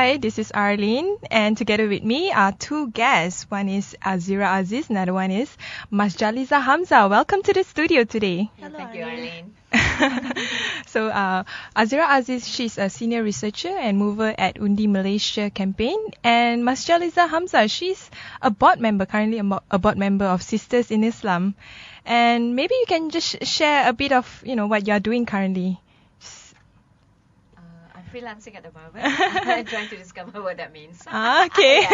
Hi, this is Arlene, and together with me are two guests. One is Azira Aziz, another one is Masjaliza Hamzah. Welcome to the studio today. Hello, thank you, Arlene. So, Azira Aziz, she's a senior researcher and mover at UndiMsia campaign, and Masjaliza Hamzah, she's a board member, currently a board member of Sisters in Islam. And maybe you can just share a bit of, what you're doing currently. I'm freelancing at the moment. I'm trying to discover what that means. Okay.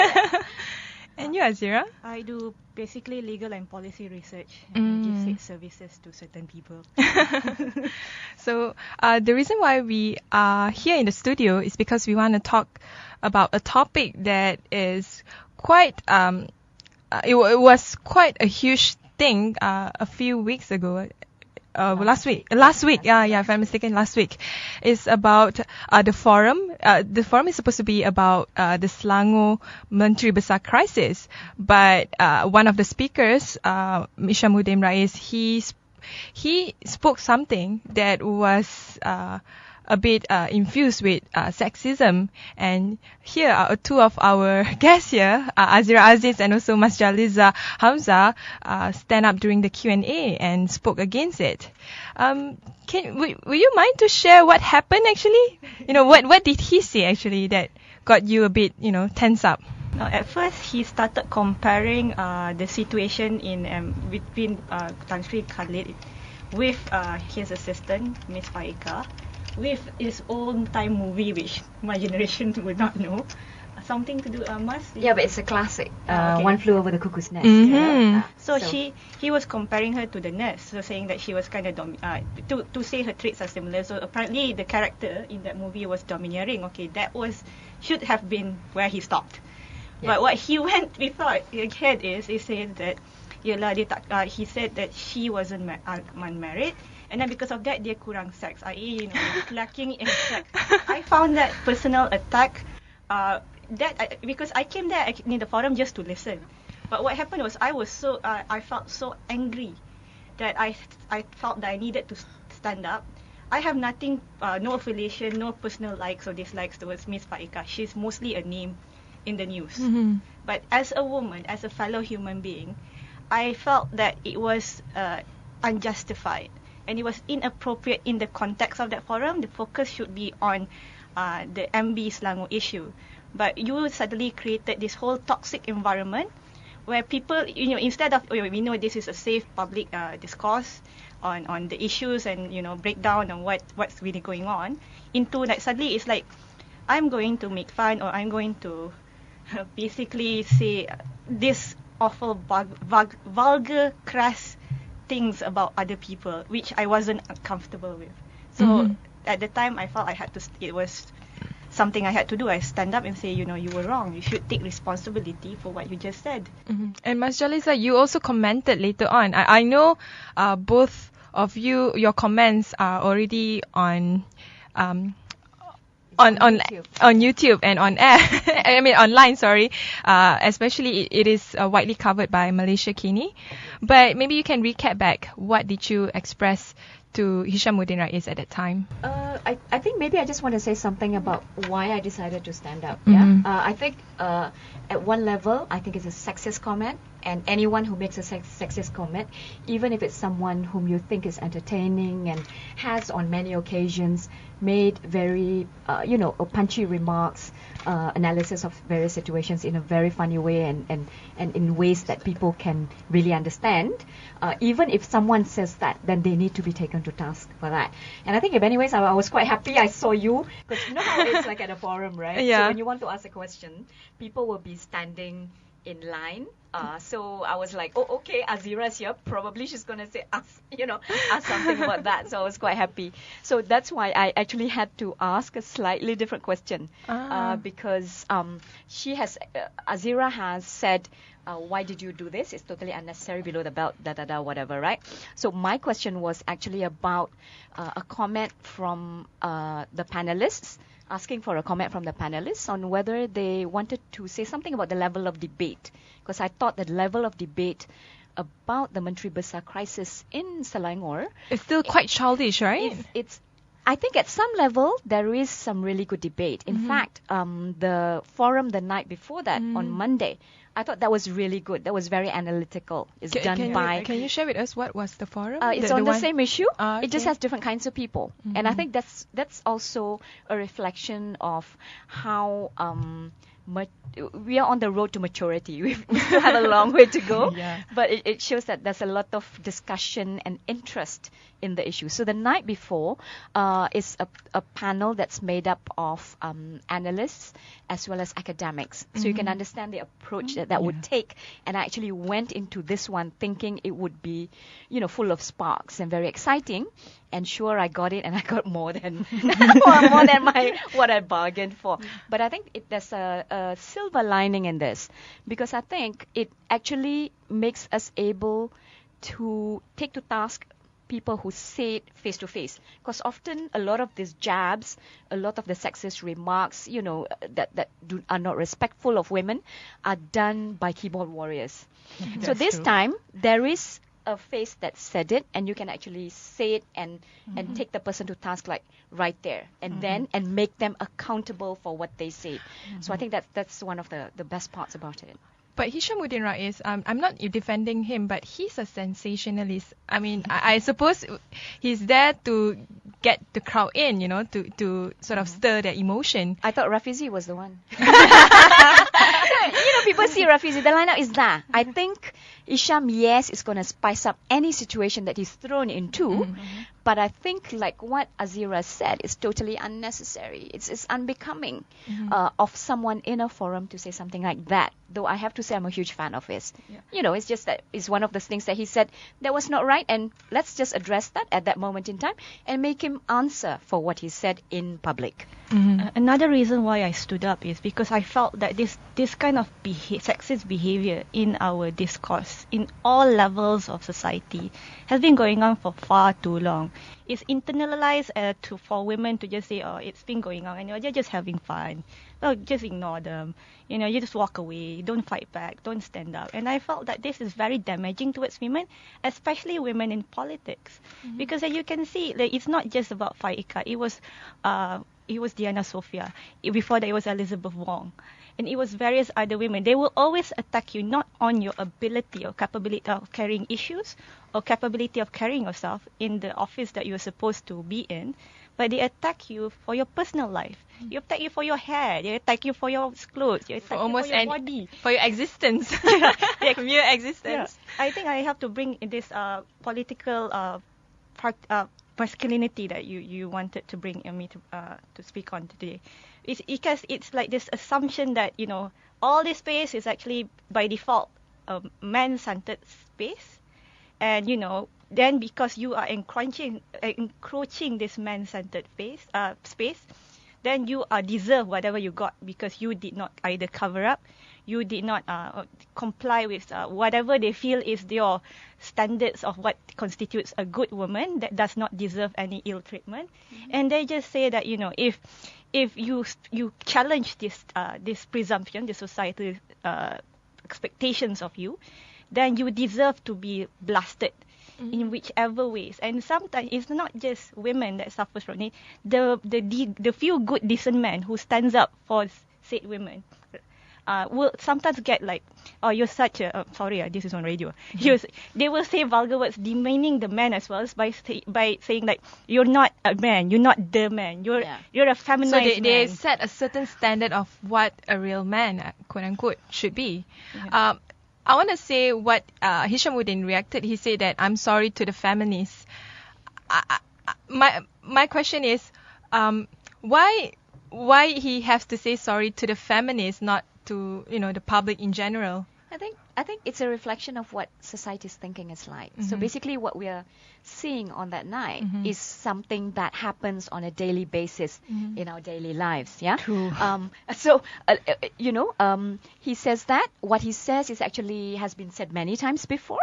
And you, Azira? I do basically legal and policy research and give services to certain people. So the reason why we are here in the studio is because we want to talk about a topic that is quite, it was quite a huge thing a few weeks ago. Last week, if I'm mistaken, last week, is about the forum. The forum is supposed to be about the Selangor Menteri Besar crisis, but one of the speakers, Hishamuddin Rais, he spoke something that was a bit infused with sexism. And here are two of our guests here, Azira Aziz and also Masjaliza Hamzah, stand up during the Q&A and spoke against it. Will you mind to share what happened actually? What did he say actually that got you a bit, tense up? At first, he started comparing the situation between Tan Sri Khalid with his assistant, Miss Faika, with his own time movie, which my generation would not know. Something to do, Yeah, but it's a classic. Okay. One Flew Over the Cuckoo's Nest. Mm-hmm. So he was comparing her to the nurse, so saying that she was kind of to say her traits are similar. So apparently the character in that movie was domineering. Okay, that should have been where he stopped. Yeah. But what he went before ahead is he said that he said that she wasn't unmarried. And then because of that, dia kurang sex, i.e., lacking in sex. I found that personal attack, because I came there in the forum just to listen. But what happened was I felt so angry that I felt that I needed to stand up. I have nothing, no affiliation, no personal likes or dislikes towards Miss Faika. She's mostly a name in the news. Mm-hmm. But as a woman, as a fellow human being, I felt that it was unjustified. And it was inappropriate in the context of that forum. The focus should be on the MB Selangor issue. But you suddenly created this whole toxic environment where people, instead of, we know this is a safe public discourse on the issues and, breakdown on what's really going on, into like suddenly it's like, I'm going to make fun or I'm going to basically say this awful, vulgar, crass things about other people, which I wasn't comfortable with. So at the time, I felt it was something I had to do. I stand up and say, you were wrong. You should take responsibility for what you just said. Mm-hmm. And Masjaliza, you also commented later on. I know both of you, your comments are already on YouTube and on air. I mean online, sorry. Especially it is widely covered by Malaysia Kini. But maybe you can recap back. What did you express to Hishamuddin Rais at that time? I think maybe I just want to say something about why I decided to stand up. Mm-hmm. Yeah. I think at one level, I think it's a sexist comment. And anyone who makes a sexist comment, even if it's someone whom you think is entertaining and has on many occasions made very, punchy remarks, analysis of various situations in a very funny way and in ways that people can really understand, even if someone says that, then they need to be taken to task for that. And I think in many ways, I was quite happy I saw you, because you know how it's like at a forum, right? Yeah. So when you want to ask a question, people will be standing in line. So I was like, oh, okay, Azira's here. Probably she's going to say, ask something about that. So I was quite happy. So that's why I actually had to ask a slightly different question. Because Azira has said, why did you do this? It's totally unnecessary, below the belt, whatever, right? So my question was actually about a comment from the panelists, asking for a comment from the panelists on whether they wanted to say something about the level of debate. Because I thought the level of debate about the Menteri Besar crisis in Selangor... It's still quite childish, right? It's I think at some level there is some really good debate. In fact, the forum the night before that on Monday, I thought that was really good. That was very analytical. It's done by. Can you share with us what was the forum? It's on the same issue. Okay. It just has different kinds of people, and I think that's also a reflection of how we are on the road to maturity. We still have a long way to go, but it shows that there's a lot of discussion and interest in the issue. So the night before is a panel that's made up of analysts as well as academics. So you can understand the approach that would take. And I actually went into this one thinking it would be, full of sparks and very exciting. And sure, I got it, and I got more than what I bargained for. But I think there's a silver lining in this, because I think it actually makes us able to take to task people who say it face to face. Because often a lot of these jabs, a lot of the sexist remarks, that are not respectful of women, are done by keyboard warriors. So this time there is a face that said it, and you can actually say it and take the person to task, like right there and then, and make them accountable for what they say. So I think that's one of the best parts about it. But Hishamuddin Rais, I'm not defending him, but he's a sensationalist. I mean, I suppose he's there to get the crowd in, to sort of stir their emotion. I thought Rafizi was the one. People see Rafizi. The lineup is that. I think Isham, yes, is going to spice up any situation that he's thrown into. But I think, like what Azira said, it's totally unnecessary. It's unbecoming of someone in a forum to say something like that. Though I have to say I'm a huge fan of his. It's just that it's one of those things that he said that was not right, and let's just address that at that moment in time and make him answer for what he said in public. Another reason why I stood up is because I felt that this kind of sexist behavior in our discourse in all levels of society has been going on for far too long. It's internalized for women to just say, oh, it's been going on and you're just having fun. Well, just ignore them. You just walk away. Don't fight back. Don't stand up. And I felt that this is very damaging towards women, especially women in politics. Because as you can see, it's not just about Faika. It was Diana Sofia. Before that, it was Elizabeth Wong. And it was various other women. They will always attack you not on your ability or capability of carrying issues or capability of carrying yourself in the office that you're supposed to be in, but they attack you for your personal life. They attack you for your hair. They attack you for your clothes. They attack you for your body. For your existence. Mere existence. Yeah. I think I have to bring in this political masculinity that you wanted to bring me to speak on today. It's because it's like this assumption that all this space is actually by default a man-centered space, and then because you are encroaching this man-centered space, then you deserve whatever you got because you did not either cover up, you did not comply with whatever they feel is your standards of what constitutes a good woman that does not deserve any ill treatment. And they just say that if you challenge this presumption, this societal expectations of you, then you deserve to be blasted in whichever ways. And sometimes it's not just women that suffers from it. The few good decent men who stands up for said women will sometimes get like, oh, you're such a sorry, this is on radio. They will say vulgar words demeaning the man as well by saying like, you're not a man, you're not the man, you're a feminized man. So they set a certain standard of what a real man, quote unquote, should be. I want to say what Hishamuddin reacted. He said that I'm sorry to the feminists. My question is, why he has to say sorry to the feminists, not to the public in general? I think it's a reflection of what society's thinking is like. So basically what we are seeing on that night is something that happens on a daily basis in our daily lives. Yeah. True. He says that what he says is actually has been said many times before,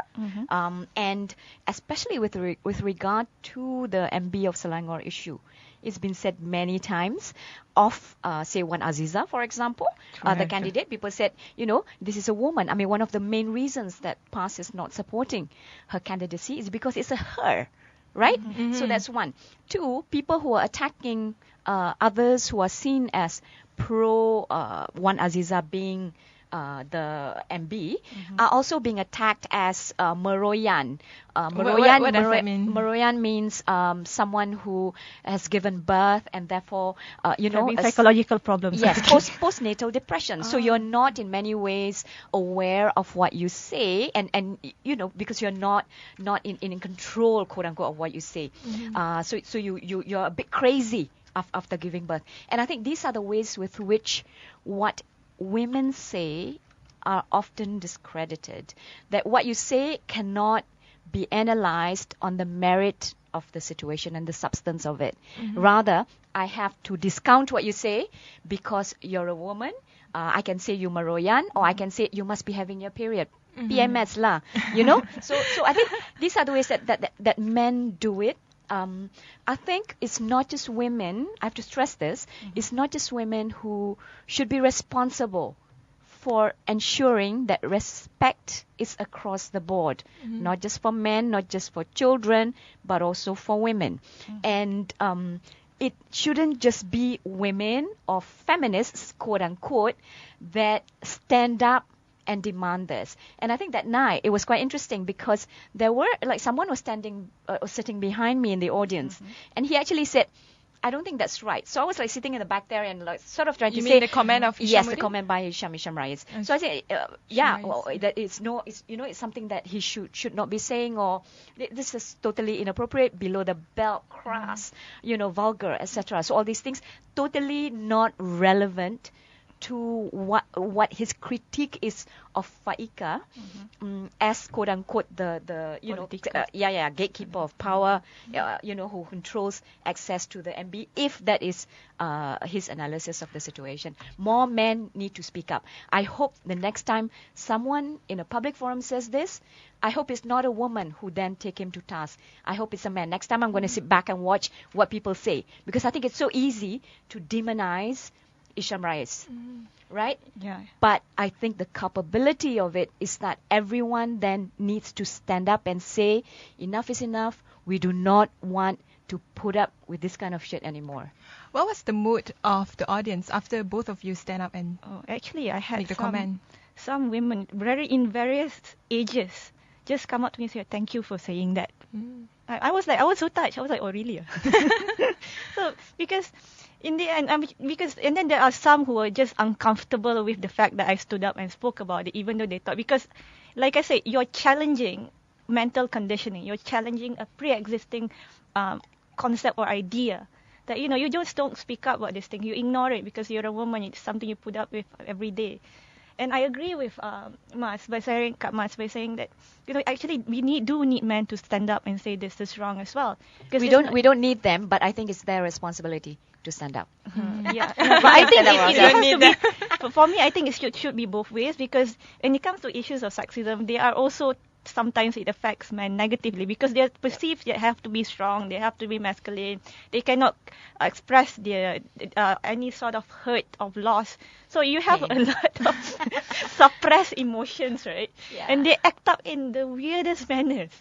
and especially with regard to the MB of Selangor issue. It's been said many times of, say, one Aziza, for example, the candidate. People said, this is a woman. I mean, one of the main reasons that PAS is not supporting her candidacy is because it's a her. right? So that's one. Two, people who are attacking others who are seen as pro one Aziza being the MB are also being attacked as Meroyan. What does that mean? Meroyan means someone who has given birth and therefore, Having psychological problems. yes, postnatal depression. So you're not in many ways aware of what you say, and because you're not in control, quote unquote, of what you say. So you're a bit crazy after giving birth. And I think these are the ways with which what women say are often discredited. That what you say cannot be analyzed on the merit of the situation and the substance of it. Rather, I have to discount what you say because you're a woman. I can say you Maroyan, or I can say you must be having your period. PMS lah, So I think these are the ways that men do it. I think it's not just women, I have to stress this, it's not just women who should be responsible for ensuring that respect is across the board, not just for men, not just for children, but also for women. And it shouldn't just be women or feminists, quote unquote, that stand up and demand this. And I think that night it was quite interesting because there were someone was sitting behind me in the audience, and he actually said, I don't think that's right. So I was sitting in the back there and sort of trying to say. You mean the comment of Hisham? Yes, the comment by Hisham Rais. So I said, that it's something that he should not be saying, or this is totally inappropriate, below the belt, crass, vulgar, etc. So all these things totally not relevant to what his critique is of Faika as quote unquote the gatekeeper of power, who controls access to the MB, if that is his analysis of the situation. More men need to speak up. I hope the next time someone in a public forum says this, I hope it's not a woman who then take him to task. I hope it's a man. Next time I'm going to sit back and watch what people say, because I think it's so easy to demonize Hisham Rais, right? Yeah. But I think the culpability of it is that everyone then needs to stand up and say, enough is enough. We do not want to put up with this kind of shit anymore. What was the mood of the audience after both of you stand up and actually, I had make the comment? Some women, in various ages, just come up to me and say, thank you for saying that. I was so touched. I was like, oh, really? So, because in the end, and then there are some who are just uncomfortable with the fact that I stood up and spoke about it, even though they thought, because, like I said, you're challenging mental conditioning. You're challenging a pre-existing concept or idea that, you just don't speak up about this thing. You ignore it because you're a woman. It's something you put up with every day. And I agree with Mas by saying that actually we do need men to stand up and say this is wrong as well. Because we don't need them, but I think it's their responsibility to stand up. Yeah, but I think it has to be. For me, I think it should be both ways, because when it comes to issues of sexism, they are also sometimes it affects men negatively because they're perceived they have to be strong, they have to be masculine, they cannot express their any sort of hurt of loss. So you have a lot of suppressed emotions, right? Yeah. And they act up in the weirdest manners.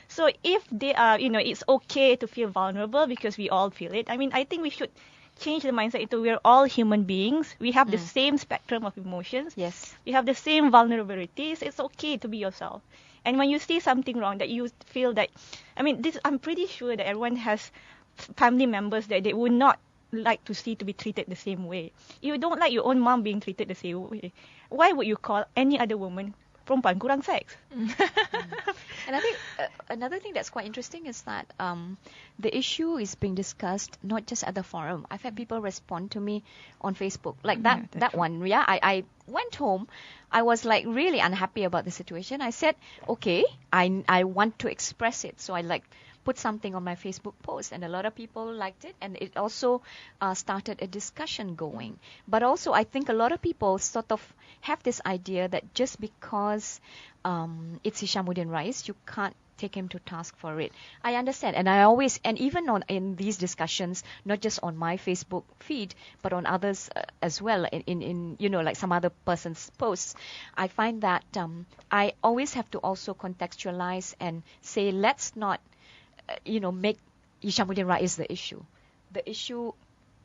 So if they are, it's okay to feel vulnerable because we all feel it. I mean, I think we should change the mindset into we're all human beings. We have the same spectrum of emotions. Yes. We have the same vulnerabilities. It's okay to be yourself. And when you see something wrong that you feel that, I'm pretty sure that everyone has family members that they would not like to see to be treated the same way. You don't like your own mom being treated the same way. Why would you call any other woman perempuan kurang sex? And I think another thing that's quite interesting is that the issue is being discussed not just at the forum. I've had people respond to me on Facebook. Like that one. Yeah, I went home. I was really unhappy about the situation. I said, okay, I want to express it. So I put something on my Facebook post, and a lot of people liked it, and it also started a discussion going. But also, I think a lot of people sort of have this idea that just because it's Hishamuddin Rais, you can't take him to task for it. I understand, and even in these discussions, not just on my Facebook feed, but on others as well, in some other person's posts, I find that I always have to also contextualize and say, let's not make Hishamuddin Rais the issue. The issue,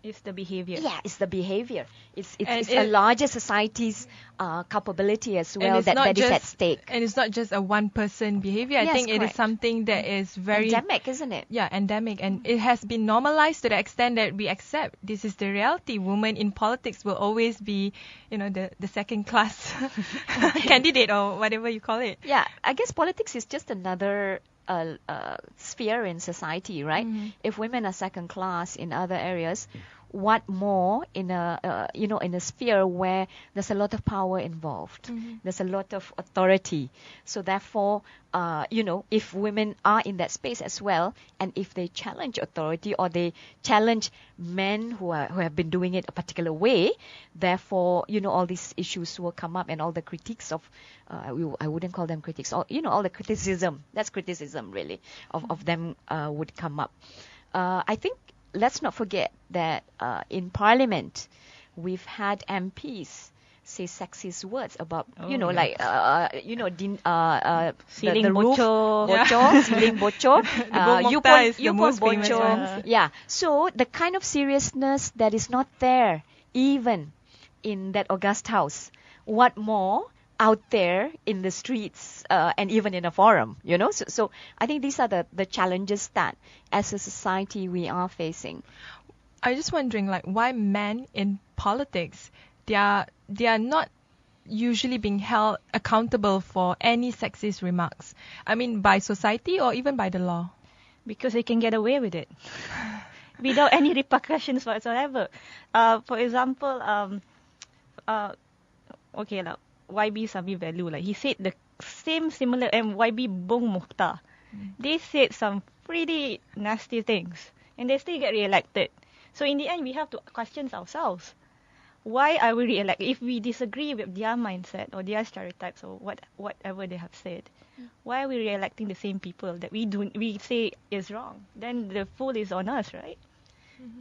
It's the behavior. yeah, it's the behavior. It's a larger society's culpability as well that is at stake. And it's not just a one-person behavior. I Yes, think it is correct. something that is very Endemic, isn't it? Yeah, endemic, and it has been normalized to the extent that we accept this is the reality. Women in politics will always be, the second class candidate or whatever you call it. Yeah, I guess politics is just another sphere in society, right? Mm-hmm. If women are second class in other areas, what more in a sphere where there's a lot of power involved, there's a lot of authority. So therefore, if women are in that space as well, and if they challenge authority or they challenge men who have been doing it a particular way, therefore, all these issues will come up, and all the critiques of I wouldn't call them critics, or all the criticism, that's criticism really, of them would come up. I think let's not forget that in Parliament, we've had MPs say sexist words about, Siling bocor, siling bocor, you pun bocor. one. Yeah. So the kind of seriousness that is not there even in that august house, what more out there in the streets and even in a forum, So I think these are the challenges that as a society we are facing. I'm just wondering, why men in politics, they are not usually being held accountable for any sexist remarks. I mean, by society or even by the law. Because they can get away with it without any repercussions whatsoever. For example, YB Sami Value, he said the same similar, and YB Bung Mukhtar, they said some pretty nasty things, and they still get re-elected. So in the end, we have to question ourselves. Why are we re-elected? If we disagree with their mindset or their stereotypes or whatever they have said, why are we re-electing the same people that we say is wrong? Then the fool is on us, right?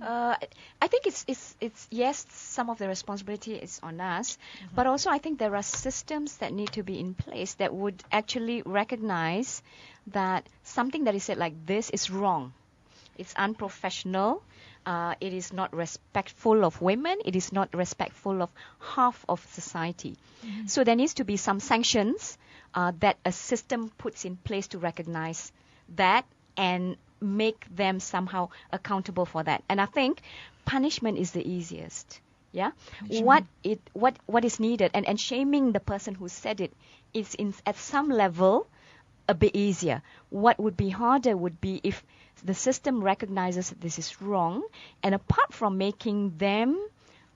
I think it's yes, some of the responsibility is on us, but also I think there are systems that need to be in place that would actually recognize that something that is said like this is wrong. It's unprofessional. It is not respectful of women. It is not respectful of half of society. So there needs to be some sanctions that a system puts in place to recognize that and make them somehow accountable for that. And I think punishment is the easiest. Yeah, what is needed, and shaming the person who said it is at some level a bit easier. What would be harder would be if the system recognizes that this is wrong, and apart from making them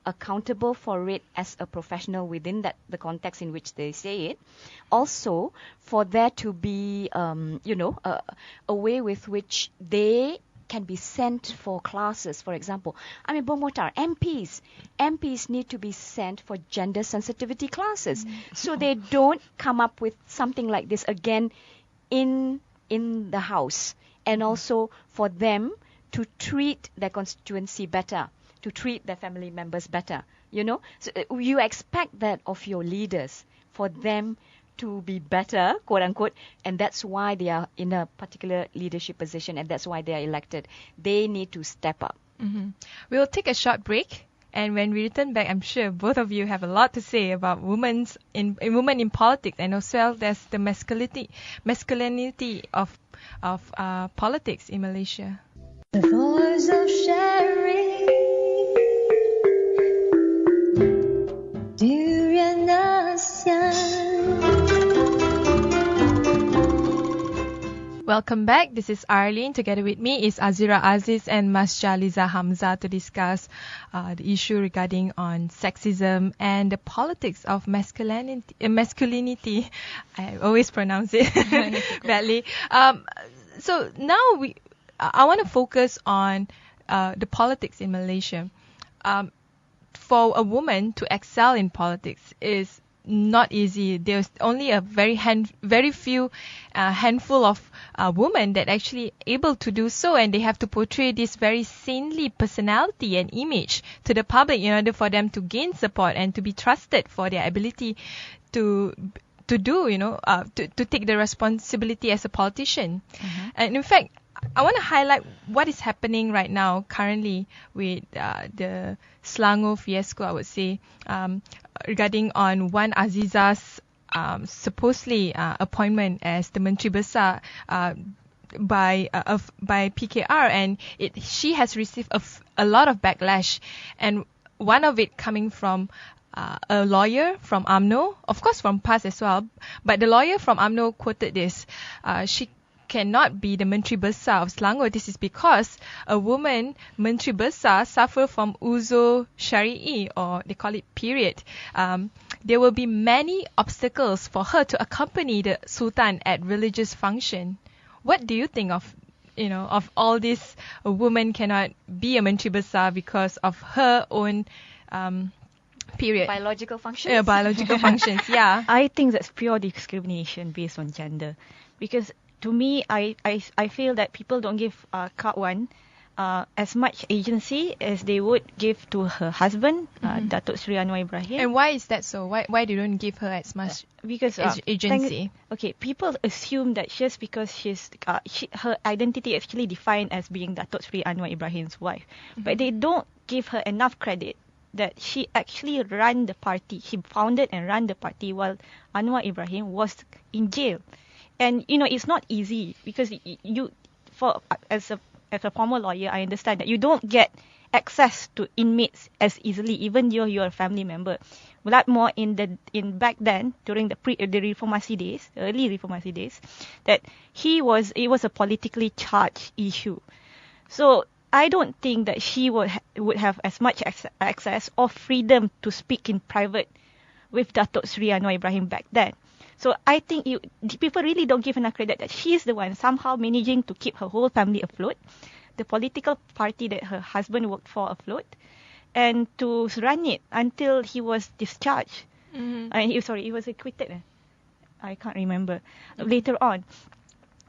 accountable for it as a professional within the context in which they say it, also for there to be a way with which they can be sent for classes. For example, Bung Mukhtar, MPs need to be sent for gender sensitivity classes, so they don't come up with something like this again in the house, and also for them to treat their constituency better, to treat their family members better. So you expect that of your leaders, for them to be better, quote unquote, and that's why they are in a particular leadership position, and that's why they are elected. They need to step up. We'll take a short break, and when we return back, I'm sure both of you have a lot to say about women in politics, and also there's the masculinity of politics in Malaysia. The voice of sharing. Durian ASEAN. Welcome back. This is Arlene. Together with me is Azira, Aziz, and Masjaliza, Hamzah to discuss the issue regarding on sexism and the politics of masculinity. I always pronounce it badly. So now I want to focus on the politics in Malaysia. For a woman to excel in politics is not easy. There's only a very few handful of women that actually able to do so, and they have to portray this very saintly personality and image to the public in order for them to gain support and to be trusted for their ability to take the responsibility as a politician. And in fact, I want to highlight what is happening right now currently with the Selangor fiasco, I would say, regarding on Wan Aziza's supposedly appointment as the Menteri Besar by PKR, and she has received a lot of backlash, and one of it coming from a lawyer from UMNO, of course from PAS as well, but the lawyer from UMNO quoted this: she cannot be the Menteri Besar of Selangor. This is because a woman Menteri Besar suffer from uzur syari'i, or they call it period. There will be many obstacles for her to accompany the Sultan at religious function. What do you think of, of all this? A woman cannot be a Menteri Besar because of her own period. Biological functions. Yeah, biological functions. Yeah. I think that's pure discrimination based on gender, because to me, I feel that people don't give Kak Wan as much agency as they would give to her husband, Datuk Sri Anwar Ibrahim. And why is that so? Why they don't give her as much because agency? People assume that just because her identity actually defined as being Datuk Sri Anwar Ibrahim's wife, but they don't give her enough credit that she actually ran the party. She founded and ran the party while Anwar Ibrahim was in jail. And it's not easy, because as a former lawyer, I understand that you don't get access to inmates as easily, even though you're a family member. A lot more in back then, during the Reformasi days, early Reformasi days, that it was a politically charged issue. So I don't think that she would have as much access or freedom to speak in private with Datuk Sri Anwar Ibrahim back then. So I think people really don't give enough credit that she is the one somehow managing to keep her whole family afloat, the political party that her husband worked for afloat, and to run it until he was discharged. He was acquitted. I can't remember later on.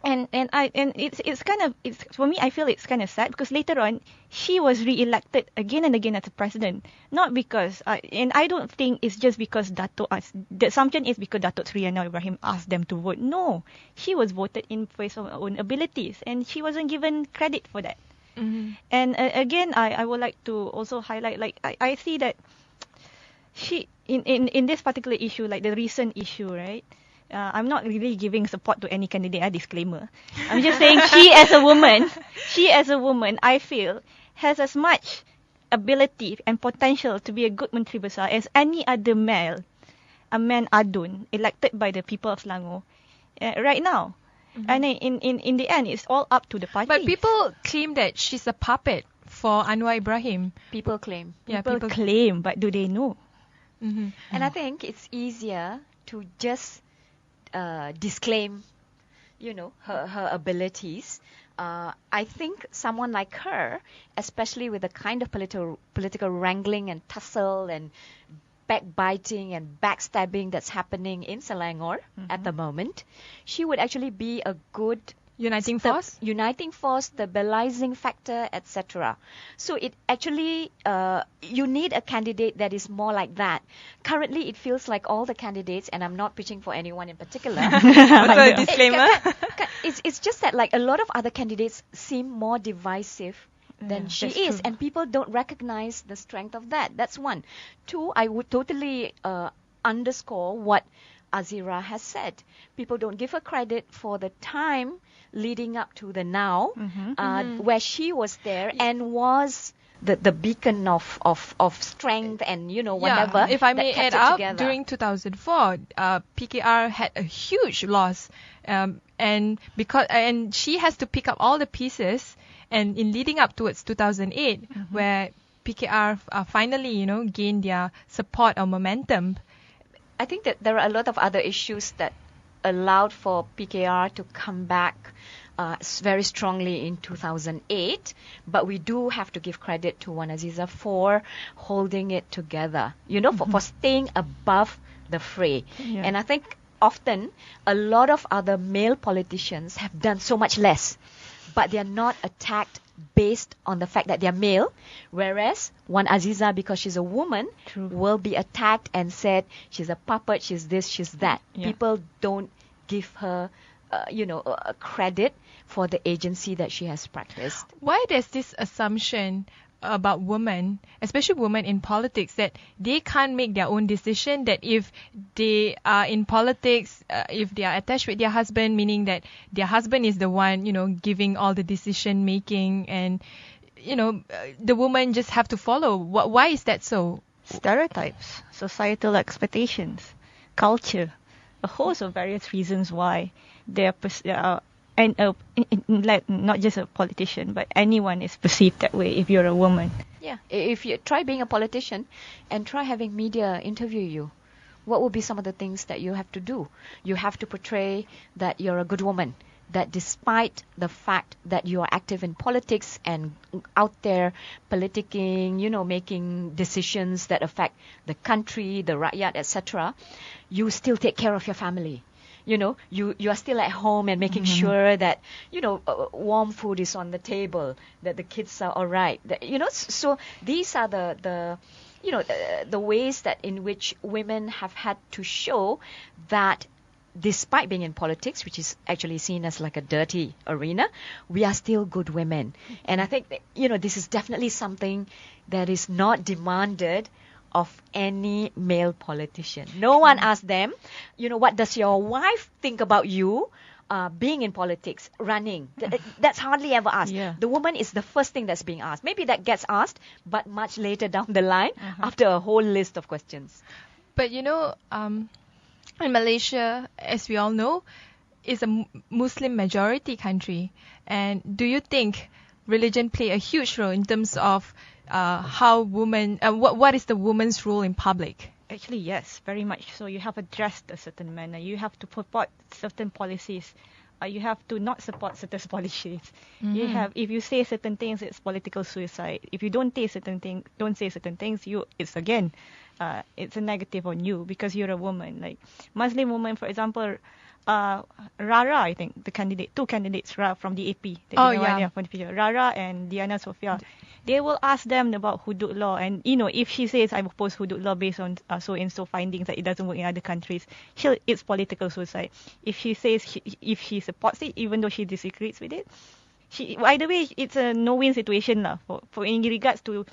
And it's for me, I feel it's kind of sad, because later on she was re-elected again and again as a president, not because and I don't think it's just because the assumption is because Datuk Sri Anwar Ibrahim asked them to vote. No, she was voted in based on her own abilities, and she wasn't given credit for that. And again, I would like to also highlight, like I see that she in this particular issue, like the recent issue, right? I'm not really giving support to any candidate, disclaimer. I'm just saying she as a woman, I feel, has as much ability and potential to be a good Menteri Besar as any other male, a man adun, elected by the people of Selangor right now. And in the end, it's all up to the party. But people claim that she's a puppet for Anwar Ibrahim. People claim. Yeah, people claim, but do they know? And I think it's easier to just disclaim, her abilities. I think someone like her, especially with the kind of political wrangling and tussle and backbiting and backstabbing that's happening in Selangor at the moment, she would actually be a good uniting force, stabilizing factor, etc. So it actually, you need a candidate that is more like that. Currently, it feels like all the candidates, and I'm not pitching for anyone in particular. Also a disclaimer. It's just that, like, a lot of other candidates seem more divisive than she is, true. and people don't recognize the strength of that. That's one. Two, I would totally underscore what Azira has said. People don't give her credit for the time leading up to the now, where she was there and was the beacon of strength and whatever. If I may add up, together. during 2004, PKR had a huge loss, and she has to pick up all the pieces. And in leading up towards 2008, where PKR finally gained their support or momentum. I think that there are a lot of other issues that allowed for PKR to come back very strongly in 2008, but we do have to give credit to Wan Aziza for holding it together, for staying above the fray. Yeah. And I think often a lot of other male politicians have done so much less, but they are not attacked based on the fact that they're male, whereas Wan Aziza, because she's a woman, will be attacked and said she's a puppet, she's this, she's that. Yeah. People don't give her credit for the agency that she has practiced. Why there's this assumption about women, especially women in politics, that they can't make their own decision, that if they are in politics, if they are attached with their husband, meaning that their husband is the one, giving all the decision making, and, the woman just have to follow. Why is that so? Stereotypes, societal expectations, culture, a host of various reasons why they're not just a politician, but anyone is perceived that way if you're a woman. Yeah, if you try being a politician and try having media interview you, what would be some of the things that you have to do? You have to portray that you're a good woman, that despite the fact that you are active in politics and out there politicking, making decisions that affect the country, the rakyat, etc., you still take care of your family. You are still at home and making sure that, warm food is on the table, that the kids are all right. So these are the ways that in which women have had to show that despite being in politics, which is actually seen as like a dirty arena, we are still good women. And I think that, this is definitely something that is not demanded of any male politician. No one asks them, what does your wife think about you being in politics, running? That's hardly ever asked. Yeah. The woman is the first thing that's being asked. Maybe that gets asked, but much later down the line, after a whole list of questions. But in Malaysia, as we all know, is a Muslim majority country. And do you think religion play a huge role in terms of how women, what is the woman's role in public? Actually, yes, very much so. You have addressed a certain manner. You have to support certain policies. You have to not support certain policies. If you say certain things, it's political suicide. If you don't say certain things, it's a negative on you because you're a woman. Like Muslim woman, for example, Rara, I think two candidates from the AP. Rara and Diana Sofia. They will ask them about hudud law, and if she says I oppose hudud law based on so and so findings that it doesn't work in other countries, it's political suicide. If she says if she supports it, even though she disagrees with it, either way it's a no-win situation lah. For in regards to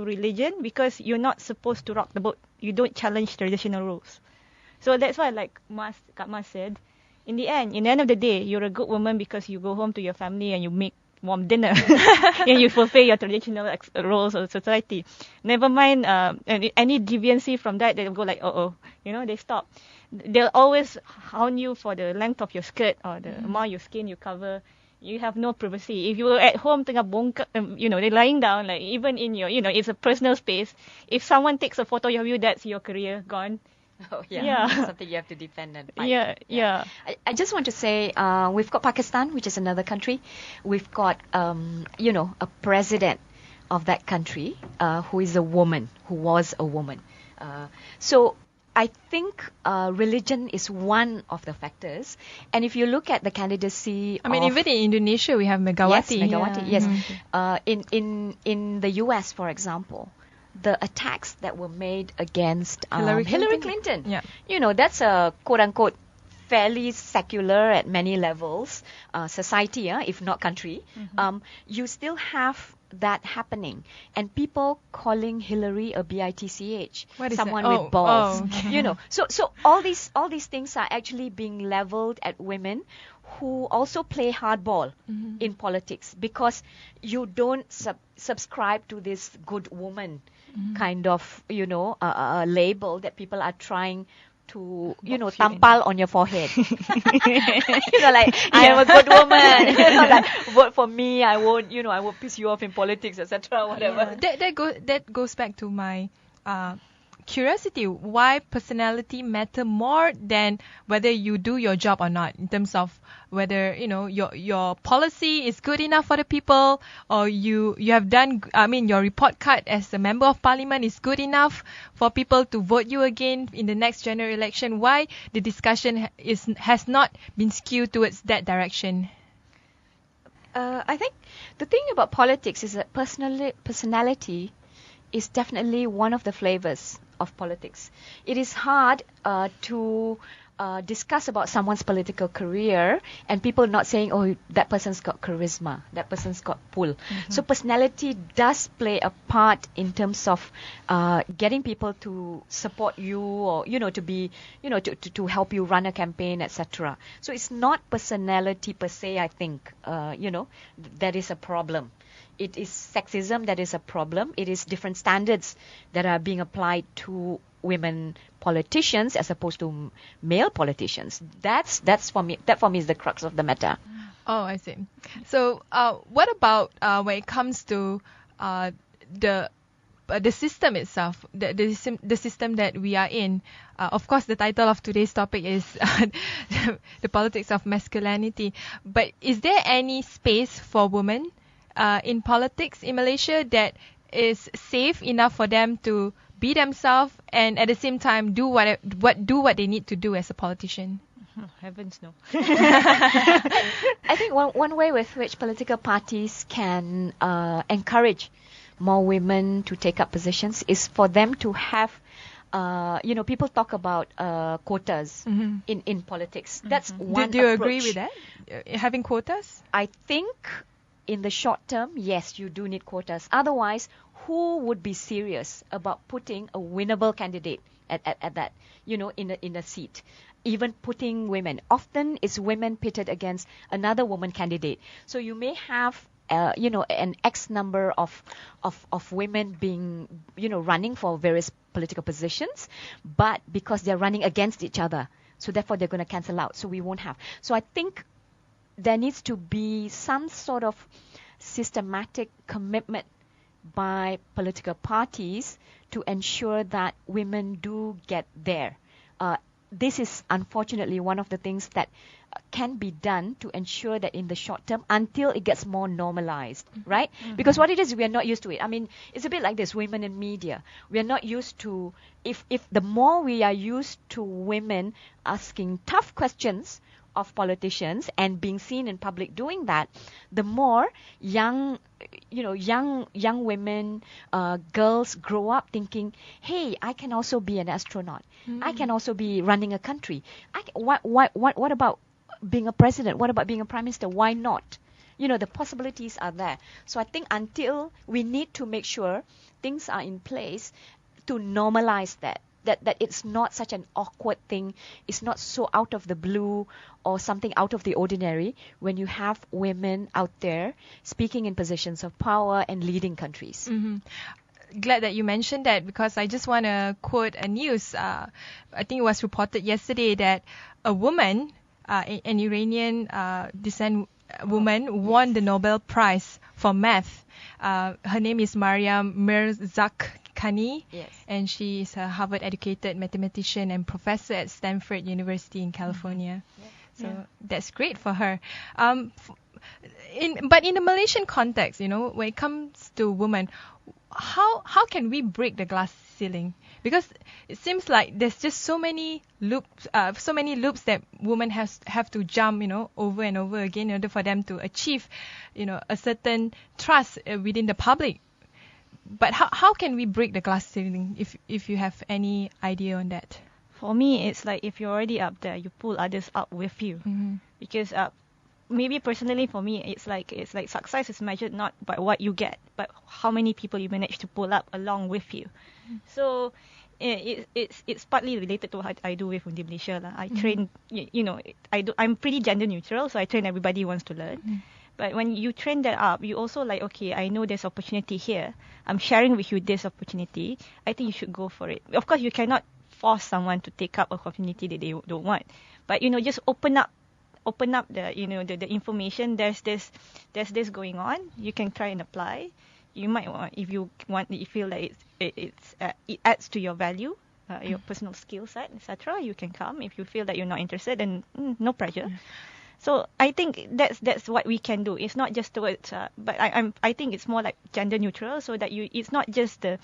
religion, because you're not supposed to rock the boat. You don't challenge traditional rules. So that's why, like Kak Mas said, in the end of the day, you're a good woman because you go home to your family and you make warm dinner and you fulfill your traditional roles of society. Never mind any deviancy from that, they'll go like, they stop. They'll always hound you for the length of your skirt or the amount of skin you cover. You have no privacy. If you're at home, they're lying down, like even in your, it's a personal space. If someone takes a photo of you, that's your career gone. Oh, yeah. Something you have to defend and fight. Yeah. I just want to say, we've got Pakistan, which is another country. We've got, a president of that country who is a woman, who was a woman. So I think religion is one of the factors. And if you look at the candidacy, even in Indonesia we have Megawati. Yes, Megawati. Yes. In the US, for example, the attacks that were made against Hillary Clinton. Yeah. That's a quote-unquote fairly secular at many levels society, if not country. You still have that happening, and people calling Hillary a bitch, someone with balls. Okay. So all these things are actually being leveled at women who also play hardball in politics, because you don't subscribe to this good woman kind of label that people are trying to tampal on your forehead. Like I am a good woman. Like vote for me. I won't piss you off in politics, etc. Whatever. That goes back to my curiosity. Why personality matter more than whether you do your job or not, in terms of whether your policy is good enough for the people, or you have done, your report card as a member of parliament is good enough for people to vote you again in the next general election. Why the discussion has not been skewed towards that direction? I think the thing about politics is that personality is definitely one of the flavors of politics. It is hard to discuss about someone's political career and people not saying, oh, that person's got charisma, that person's got pull. So personality does play a part in terms of getting people to support you, or to be, to help you run a campaign, etc. So it's not personality per se, I think, that is a problem. It is sexism that is a problem. It is different standards that are being applied to women politicians as opposed to male politicians. That's for me. That for me is the crux of the matter. Oh, I see. So, what about when it comes to the system itself, the system that we are in? Of course, the title of today's topic is the politics of masculinity. But is there any space for women in politics in Malaysia that is safe enough for them to be themselves and at the same time do what they need to do as a politician? Oh, heavens no. I think one way with which political parties can encourage more women to take up positions is for them to have, people talk about quotas in politics. That's one Do you approach. agree with that? Having quotas? I think in the short term, yes, you do need quotas. Otherwise, who would be serious about putting a winnable candidate at that, in a seat? Even putting women. Often it's women pitted against another woman candidate. So you may have an X number of women being, running for various political positions, but because they're running against each other, so therefore they're going to cancel out. So we won't have. So I think there needs to be some sort of systematic commitment by political parties to ensure that women do get there. This is unfortunately one of the things that can be done to ensure that in the short term until it gets more normalized, right? Because what it is, we are not used to it. I mean, it's a bit like this, women in media. We are not used to, if the more we are used to women asking tough questions of politicians and being seen in public doing that, the more young women, girls grow up thinking, hey, I can also be an astronaut. I can also be running a country. What about being a president? What about being a prime minister? Why not? The possibilities are there. So I think until we need to make sure things are in place to normalize that it's not such an awkward thing, it's not so out of the blue or something out of the ordinary when you have women out there speaking in positions of power and leading countries. Glad that you mentioned that, because I just want to quote a news. I think it was reported yesterday that a woman, an Iranian descent woman, won the Nobel Prize for math. Her name is Mariam Mirzakhani, yes, and she is a Harvard-educated mathematician and professor at Stanford University in California. So that's great for her. But in the Malaysian context, when it comes to women, how can we break the glass ceiling? Because it seems like there's just so many loops that women have to jump, over and over again in order for them to achieve, a certain trust within the public. But how can we break the glass ceiling, if you have any idea on that? For me, it's like if you're already up there, you pull others up with you. Because maybe personally for me, it's like success is measured not by what you get, but how many people you manage to pull up along with you. So it's partly related to what I do with UndiMsia. I train, I'm pretty gender neutral, so I train everybody who wants to learn. But when you train that up, you also like, okay, I know there's opportunity here. I'm sharing with you this opportunity. I think you should go for it. Of course, you cannot force someone to take up a opportunity that they don't want. But, just open up the, the information. There's this going on. You can try and apply. You might want, if you feel like it adds to your value, your personal skill set, etc. You can come. If you feel that you're not interested, then no pressure. So I think that's what we can do. It's not just towards, but I think it's more like gender neutral, so that it's not just the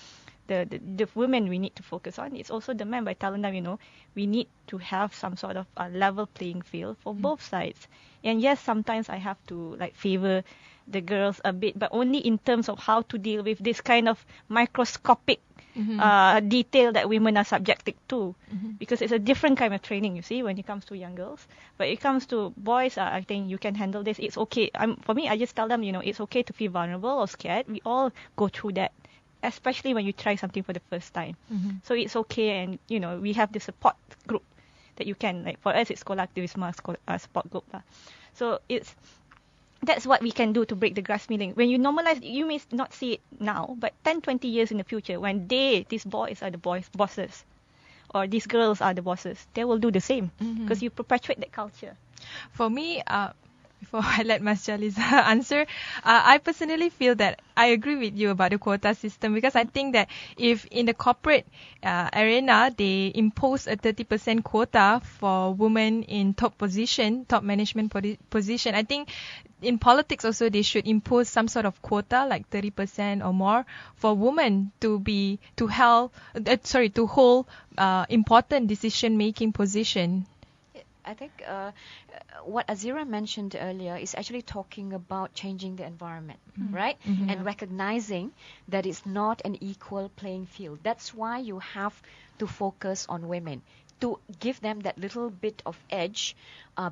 women we need to focus on. It's also the men, by telling them, we need to have some sort of a level playing field for both sides. And yes, sometimes I have to favor the girls a bit, but only in terms of how to deal with this kind of microscopic detail that women are subjected to, because it's a different kind of training, you see, when it comes to young girls. But it comes to boys, I think you can handle this. It's okay. For me, I just tell them, it's okay to feel vulnerable or scared. We all go through that, especially when you try something for the first time. So it's okay, and we have the support group that you can, like for us it's Sekolah Aktivisme support group lah. So that's what we can do to break the glass ceiling. When you normalize, you may not see it now, but 10, 20 years in the future, when these boys are the bosses, or these girls are the bosses, they will do the same, because you perpetuate that culture. For me, before I let Masjaliza answer, I personally feel that I agree with you about the quota system, because I think that if in the corporate arena they impose a 30% quota for women in top management position, I think in politics also they should impose some sort of quota, like 30% or more, for women to hold important decision-making position. I think what Azira mentioned earlier is actually talking about changing the environment, right? And recognizing that it's not an equal playing field. That's why you have to focus on women, to give them that little bit of edge,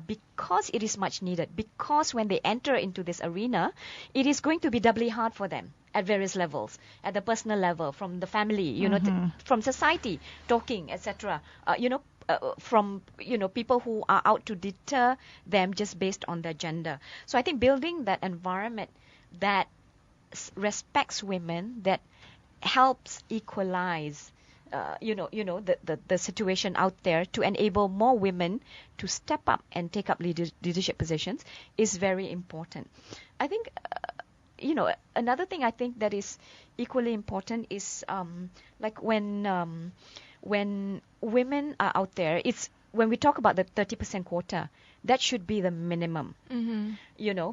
because it is much needed. Because when they enter into this arena, it is going to be doubly hard for them at various levels, at the personal level, from the family, from society, talking, etc. From people who are out to deter them just based on their gender. So I think building that environment that respects women, that helps equalize the situation out there, to enable more women to step up and take up leadership positions, is very important. I think another thing I think that is equally important is like when women are out there, it's when we talk about the 30% quota, that should be the minimum,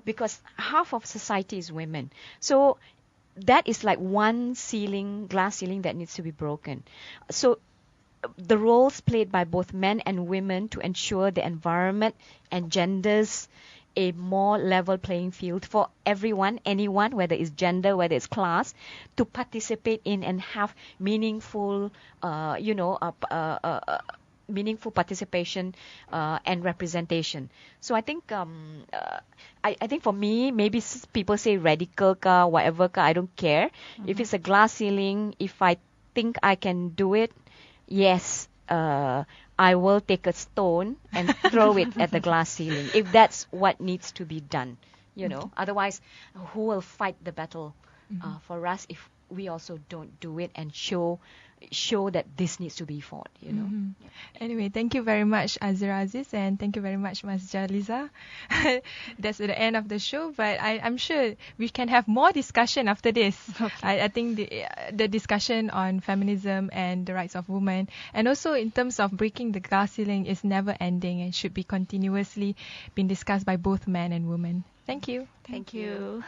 because half of society is women. So that is like one glass ceiling that needs to be broken. So the roles played by both men and women to ensure the environment engenders a more level playing field for everyone, anyone, whether it's gender, whether it's class, to participate in and have meaningful, meaningful participation and representation. So I think, I think for me, maybe people say radical ka, whatever ka, I don't care. If it's a glass ceiling, if I think I can do it, yes, I will take a stone and throw it at the glass ceiling, if that's what needs to be done. Otherwise, who will fight the battle for us if we also don't do it and show that this needs to be fought, Anyway, thank you very much, Azira, Aziz, and thank you very much, Masjaliza. That's the end of the show, but I'm sure we can have more discussion after this. Okay. I think the discussion on feminism and the rights of women, and also in terms of breaking the glass ceiling, is never ending and should be continuously being discussed by both men and women. Thank you. Thank you.